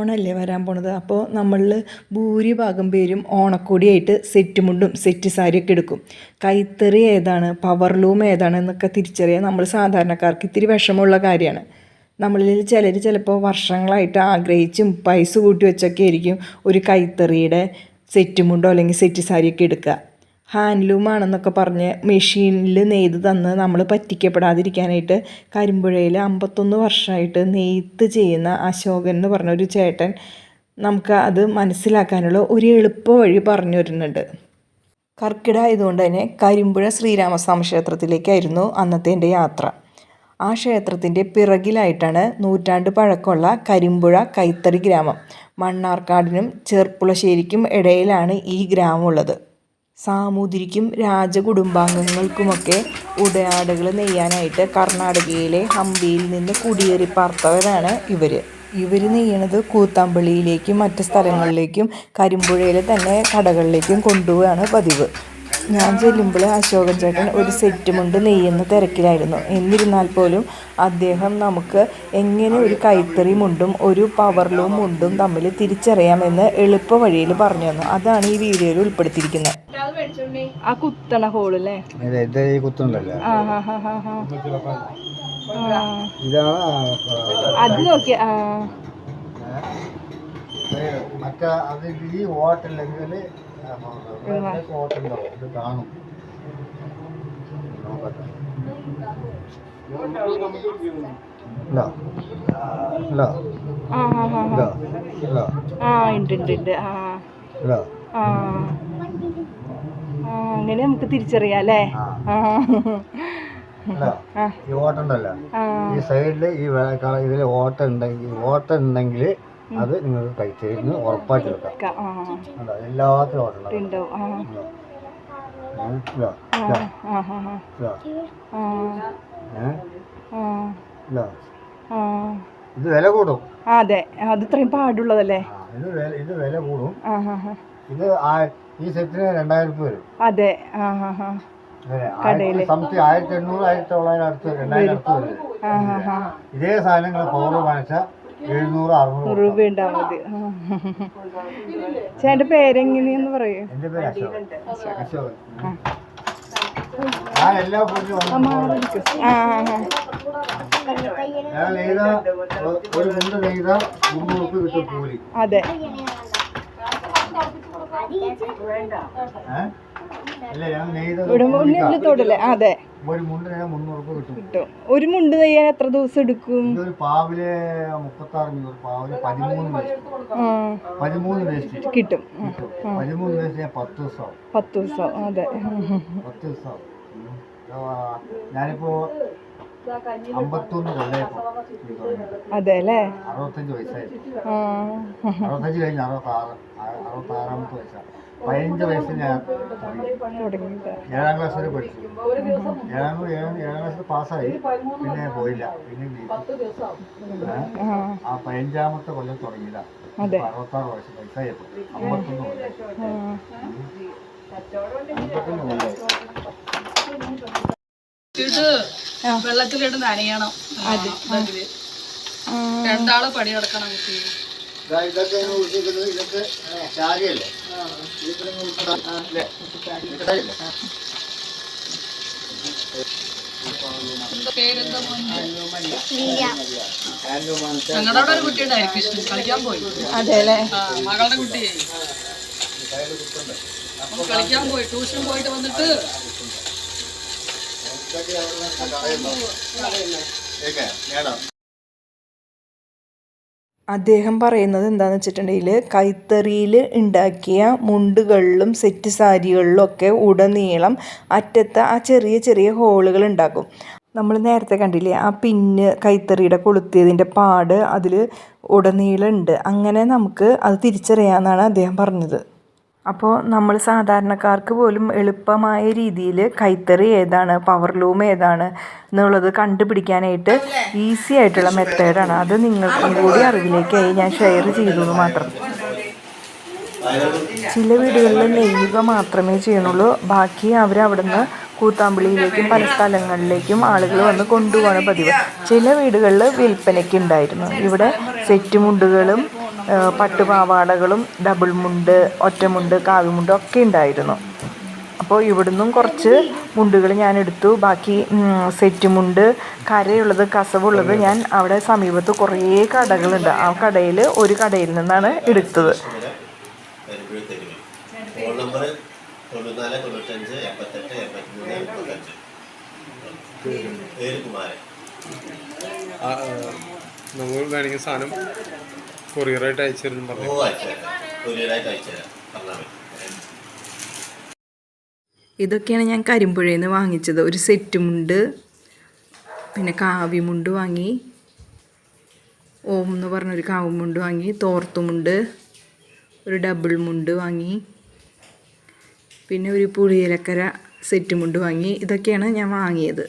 ഓണമല്ലേ വരാൻ പോണത്. അപ്പോൾ നമ്മളിൽ ഭൂരിഭാഗം പേരും ഓണക്കോടിയായിട്ട് സെറ്റ് മുണ്ടും സെറ്റ് സാരിയൊക്കെ എടുക്കും. കൈത്തറി ഏതാണ്, പവർലൂം ഏതാണ് എന്നൊക്കെ തിരിച്ചറിയാൻ നമ്മൾ സാധാരണക്കാർക്ക് ഇത്തിരി വിഷമമുള്ള കാര്യമാണ്. നമ്മളിൽ ചിലർ ചിലപ്പോൾ വർഷങ്ങളായിട്ട് ആഗ്രഹിച്ചും പൈസ കൂട്ടി വെച്ചൊക്കെ ആയിരിക്കും ഒരു കൈത്തറിയുടെ സെറ്റ് മുണ്ടോ അല്ലെങ്കിൽ സെറ്റ് സാരിയൊക്കെ എടുക്കുക. ഹാൻഡ്ലൂം ആണെന്നൊക്കെ പറഞ്ഞ് മെഷീനിൽ നെയ്ത് തന്ന് നമ്മൾ പറ്റിക്കപ്പെടാതിരിക്കാനായിട്ട് കരിമ്പുഴയിൽ 51 വർഷമായിട്ട് നെയ്ത്ത് ചെയ്യുന്ന അശോകൻ എന്ന് പറഞ്ഞ ഒരു ചേട്ടൻ നമുക്ക് അത് മനസ്സിലാക്കാനുള്ള ഒരു എളുപ്പ വഴി പറഞ്ഞു വരുന്നുണ്ട്. കർക്കിടമായതുകൊണ്ട് തന്നെ കരിമ്പുഴ ശ്രീരാമസ്വാമി ക്ഷേത്രത്തിലേക്കായിരുന്നു അന്നത്തെ എൻ്റെ യാത്ര. ആ ക്ഷേത്രത്തിൻ്റെ പിറകിലായിട്ടാണ് നൂറ്റാണ്ട് പഴക്കമുള്ള കരിമ്പുഴ കൈത്തറി ഗ്രാമം. മണ്ണാർക്കാടിനും ചെർപ്പുളശ്ശേരിക്കും ഇടയിലാണ് ഈ ഗ്രാമമുള്ളത്. സാമൂതിരിക്കും രാജകുടുംബാംഗങ്ങൾക്കുമൊക്കെ ഉടയാടകൾ നെയ്യാനായിട്ട് കർണാടകയിലെ ഹംപിയിൽ നിന്ന് കുടിയേറി പാർത്തവരാണ് ഇവർ നെയ്യണത് കൂത്താമ്പള്ളിയിലേക്കും മറ്റ് സ്ഥലങ്ങളിലേക്കും കരിമ്പുഴയിലെ തന്നെ കടകളിലേക്കും കൊണ്ടുപോവുകയാണ് പതിവ്. ഞാൻ ചെല്ലുമ്പോൾ അശോകൻ ചേട്ടൻ ഒരു സെറ്റ് മുണ്ട് നെയ്യുന്ന തിരക്കിലായിരുന്നു. എന്നിരുന്നാൽ പോലും അദ്ദേഹം നമുക്ക് എങ്ങനെ ഒരു കൈത്തറി മുണ്ടും ഒരു പവർലൂം മുണ്ടും തമ്മിൽ തിരിച്ചറിയാമെന്ന് എളുപ്പ വഴിയിൽ പറഞ്ഞു തന്നു. അതാണ് ഈ വീഡിയോയിൽ ഉൾപ്പെടുത്തിയിരിക്കുന്നത്. ആ കുത്തണ ഹോളല്ലേ, അത് നോക്കിയ അങ്ങനെ നമുക്ക് തിരിച്ചറിയാം അല്ലേ. ഈ ഓട്ടം ഉണ്ടല്ലോ, ഈ സൈഡില് ഇതിൽ ഓട്ടം ഉണ്ടെങ്കിൽ അത് നിങ്ങൾക്ക് കഴിച്ചിരുന്ന് ഉറപ്പായിട്ട് വെക്കാം. എല്ലാത്തിലും ഓട്ടം ഇത് വില കൂടും. അതെ, അത് ഇത്രയും പാടുള്ളതല്ലേ. ഇത് വില കൂടും. ഇത് ഈ സെറ്റിന് 2000 രൂപ വരും. അതെ, സംതിങ് 1800 1900 അടുത്ത് 2000 അടുത്ത് വരും. ഇതേ സാധനങ്ങൾ പൗഡർ വാങ്ങിച്ചാൽ 700-600 രൂപ ഉണ്ടാവും മതി. ചേട്ടൻ്റെ പേരെങ്ങനെയെന്ന് പറയൂ. എൻ്റെ പേര് അശോകൻ. ഞാൻ എല്ലാ ഞാൻ നെയ്ത ഒരു മുണ്ട് നെയ്ത 300 രൂപ കിട്ടും കൂലി. അതെ, ഒരു മുണ്ട് നെയ്യാൻ 300 രൂപ കിട്ടും. ഒരു മുണ്ട് നെയ്യാൻ എത്ര ദിവസം എടുക്കും? പാവിലെ 36 മണിക്കൂർ, പാവിലെ 13 വേസ്റ്റ് കിട്ടും. 13 വേസ്റ്റ് ഞാൻ 10 ദിവസം. അതെ, 10 ദിവസം. ഞാനിപ്പോ 51 കൊല്ലായിപ്പോ. അതെ അല്ലേ. 65 വയസ്സായി. 65 കഴിഞ്ഞ് 66-ാമത്തെ വയസ്സാണ്. 15 വയസ്സിൽ ഞാൻ 7ാം ക്ലാസ് വരെ പഠിച്ചു. 7ാം ക്ലാസ്സിൽ പാസ്സായി. പിന്നെ പോയില്ല. പിന്നെ ആ 15ാമത്തെ കൊല്ലം തുടങ്ങിയില്ല. 66 വയസ്സായപ്പോ 51 കൊല്ലം. വെള്ളത്തിലിട്ട് നനയണം. രണ്ടാള് പണി നടക്കണം. ഇതൊക്കെ ചാരിയല്ലേ. ഞങ്ങളുടെ അവിടെ ഒരു കുട്ടിയുണ്ടായിരിക്കും ഇഷ്ടം കളിക്കാൻ പോയി. അതെല്ലേ, മകളുടെ കുട്ടിയെ കളിക്കാൻ പോയി. ട്യൂഷൻ പോയിട്ട് വന്നിട്ട് അദ്ദേഹം പറയുന്നത് എന്താണെന്ന് വെച്ചിട്ടുണ്ടെങ്കിൽ കൈത്തറിയിൽ ഉണ്ടാക്കിയ മുണ്ടുകളിലും സെറ്റ് സാരികളിലും ഒക്കെ ഉടനീളം അറ്റത്ത് ആ ചെറിയ ചെറിയ ഹോളുകൾ ഉണ്ടാക്കും. നമ്മൾ നേരത്തെ കണ്ടില്ലേ, ആ പിന്ന് കൈത്തറിയുടെ കൊളുത്തിയതിൻ്റെ പാട് അതിൽ ഉടനീളം ഉണ്ട്. അങ്ങനെ നമുക്ക് അത് തിരിച്ചറിയാമെന്നാണ് അദ്ദേഹം പറഞ്ഞത്. അപ്പോൾ നമ്മൾ സാധാരണക്കാർക്ക് പോലും എളുപ്പമായ രീതിയിൽ കൈത്തറി ഏതാണ്, പവർലൂം ഏതാണ് എന്നുള്ളത് കണ്ടുപിടിക്കാനായിട്ട് ഈസി ആയിട്ടുള്ള മെത്തേഡാണ്. അത് നിങ്ങൾക്കും കൂടി അറിവിലേക്കായി ഞാൻ ഷെയർ ചെയ്തു എന്ന് മാത്രം. ചില വീടുകളിൽ നെയ്യുക മാത്രമേ ചെയ്യണുള്ളൂ. ബാക്കി അവരവിടുന്ന് കൂത്താമ്പള്ളിയിലേക്കും പല സ്ഥലങ്ങളിലേക്കും ആളുകൾ വന്ന് കൊണ്ടുപോകാണ് പതിവ്. ചില വീടുകളിൽ വിൽപ്പനയ്ക്ക് ഉണ്ടായിരുന്നു. ഇവിടെ സെറ്റ് മുണ്ടുകളും പട്ടുപാവാടകളും ഡബിൾ മുണ്ട്, ഒറ്റമുണ്ട്, കാവിമുണ്ട് ഒക്കെ ഉണ്ടായിരുന്നു. അപ്പോൾ ഇവിടുന്നും കുറച്ച് മുണ്ടുകൾ ഞാൻ എടുത്തു. ബാക്കി സെറ്റ് മുണ്ട്, കരയുള്ളത്, കസവുള്ളത് ഞാൻ അവിടെ സമീപത്ത് കുറേ കടകളുണ്ട്. ആ കടയിൽ ഒരു കടയിൽ നിന്നാണ് എടുത്തത്. നമ്മൾ വേണമെങ്കിൽ സാധനം കൊറിയറായിട്ട് അയച്ചു തരുന്നു പറഞ്ഞു. ഇതൊക്കെയാണ് ഞാൻ കരിമ്പുഴയിൽ നിന്ന് വാങ്ങിച്ചത്. ഒരു സെറ്റ് മുണ്ട്, പിന്നെ കാവിമുണ്ട് വാങ്ങി, ഓം എന്ന് പറഞ്ഞൊരു കാവിമുണ്ട് വാങ്ങി, തോർത്തുമുണ്ട്, ഒരു ഡബിൾ മുണ്ട് വാങ്ങി, പിന്നെ ഒരു പുളിയിലക്കര സെറ്റ് മുണ്ട് വാങ്ങി. ഇതൊക്കെയാണ് ഞാൻ വാങ്ങിയത്.